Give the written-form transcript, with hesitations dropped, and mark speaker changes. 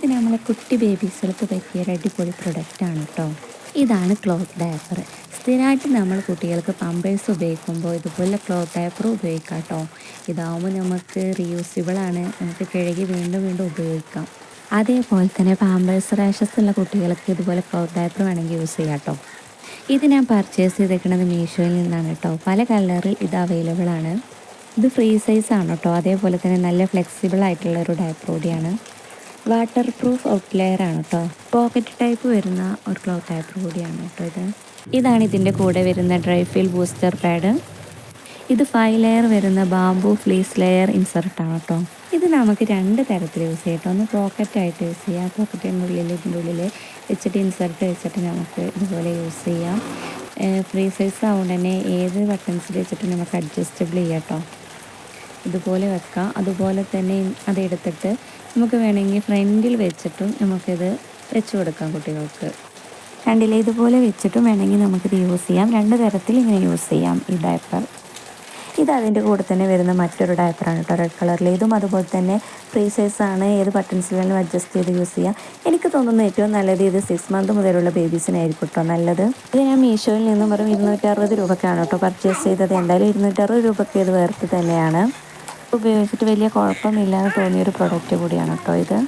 Speaker 1: ഇത് നമ്മളെ കുട്ടി ബേബീസുകൾക്ക് പറ്റിയ ഒരു അടിപൊളി പ്രൊഡക്റ്റാണ് കേട്ടോ. ഇതാണ് ക്ലോത്ത് ഡയപ്പർ. സ്ഥിരമായിട്ട് നമ്മൾ കുട്ടികൾക്ക് പമ്പേഴ്സ് ഉപയോഗിക്കുമ്പോൾ ഇതുപോലെ ക്ലോത്ത് ഡയപ്പർ ഉപയോഗിക്കാം കേട്ടോ. ഇതാവുമ്പോൾ നമുക്ക് റീയൂസിബിളാണ്, നമുക്ക് കഴുകി വീണ്ടും വീണ്ടും ഉപയോഗിക്കാം. അതേപോലെ തന്നെ പാമ്പേഴ്സ് റാഷസ് ഉള്ള കുട്ടികൾക്ക് ഇതുപോലെ ക്ലോത്ത് ഡയപ്പർ വേണമെങ്കിൽ യൂസ് ചെയ്യാം കേട്ടോ. ഇത് ഞാൻ പർച്ചേസ് ചെയ്തേക്കുന്നത് മീഷോയിൽ നിന്നാണ് കേട്ടോ. പല കളറിൽ ഇത് അവൈലബിൾ ആണ്. ഇത് ഫ്രീ സൈസ് ആണ് കേട്ടോ. അതേപോലെ തന്നെ നല്ല ഫ്ലെക്സിബിൾ ആയിട്ടുള്ള ഒരു ഡയപ്പർ കൂടിയാണ്. വാട്ടർ പ്രൂഫ് ഔട്ട് ലെയർ ആണ് കേട്ടോ. പോക്കറ്റ് ടൈപ്പ് വരുന്ന ഒരു ക്ലോത്ത് ഡയപ്പർ കൂടിയാണ് കേട്ടോ ഇതാണ് ഇതിൻ്റെ കൂടെ വരുന്ന ഡ്രൈ ഫീൽ ബൂസ്റ്റർ പാഡ്. ഇത് 5 ലെയർ വരുന്ന ബാംബു ഫ്ലീസ് ലെയർ ഇൻസർട്ടാണ് കേട്ടോ. ഇത് നമുക്ക് 2 തരത്തിൽ യൂസ് ചെയ്യാം കേട്ടോ. ഒന്ന് പോക്കറ്റായിട്ട് യൂസ് ചെയ്യാം. പോക്കറ്റിൻ്റെ ഉള്ളിൽ ഇതിൻ്റെ ഉള്ളിൽ വെച്ചിട്ട് ഇൻസർട്ട് വെച്ചിട്ട് നമുക്ക് ഇതുപോലെ യൂസ് ചെയ്യാം. ഫ്രീ സൈസ് ആവുകൊണ്ട് തന്നെ ഏത് ബട്ടൺസിൽ വെച്ചിട്ട് നമുക്ക് അഡ്ജസ്റ്റബിൾ ചെയ്യാം കേട്ടോ. ഇതുപോലെ വെക്കാം. അതുപോലെ തന്നെ അതെടുത്തിട്ട് നമുക്ക് വേണമെങ്കിൽ ഫ്രണ്ടിൽ വെച്ചിട്ടും നമുക്കിത് വെച്ച് കൊടുക്കാം കുട്ടികൾക്ക്. കണ്ടില്ലേ, ഇതുപോലെ വെച്ചിട്ടും വേണമെങ്കിൽ നമുക്കിത് യൂസ് ചെയ്യാം. 2 തരത്തിൽ ഇങ്ങനെ യൂസ് ചെയ്യാം ഈ ഡയപ്പർ. ഇത് അതിൻ്റെ കൂടെ തന്നെ വരുന്ന മറ്റൊരു ഡയപ്പറാണ് കേട്ടോ, റെഡ് കളറിൽ. ഇതും അതുപോലെ തന്നെ ഫ്രീ സൈസാണ്. ഏത് ബട്ടൺസിൽ വേണമെങ്കിലും അഡ്ജസ്റ്റ് ചെയ്ത് യൂസ് ചെയ്യാം. എനിക്ക് തോന്നുന്നു ഏറ്റവും നല്ലത് ഇത് 6 മന്ത് മുതലുള്ള ബേബീസിനായിരിക്കും കേട്ടോ നല്ലത്. ഇത് ഞാൻ മീഷോയിൽ നിന്നും വെറും 260 രൂപയ്ക്കാണ് കേട്ടോ പർച്ചേസ് ചെയ്തത്. എന്തായാലും 260 രൂപയ്ക്ക് ഇത് വേർത്ത് തന്നെയാണ്. ഉപയോഗിച്ചിട്ട് വലിയ കുഴപ്പമൊന്നുമില്ലാതെ തോന്നിയൊരു പ്രൊഡക്റ്റ് കൂടിയാണ് കേട്ടോ ഇത്.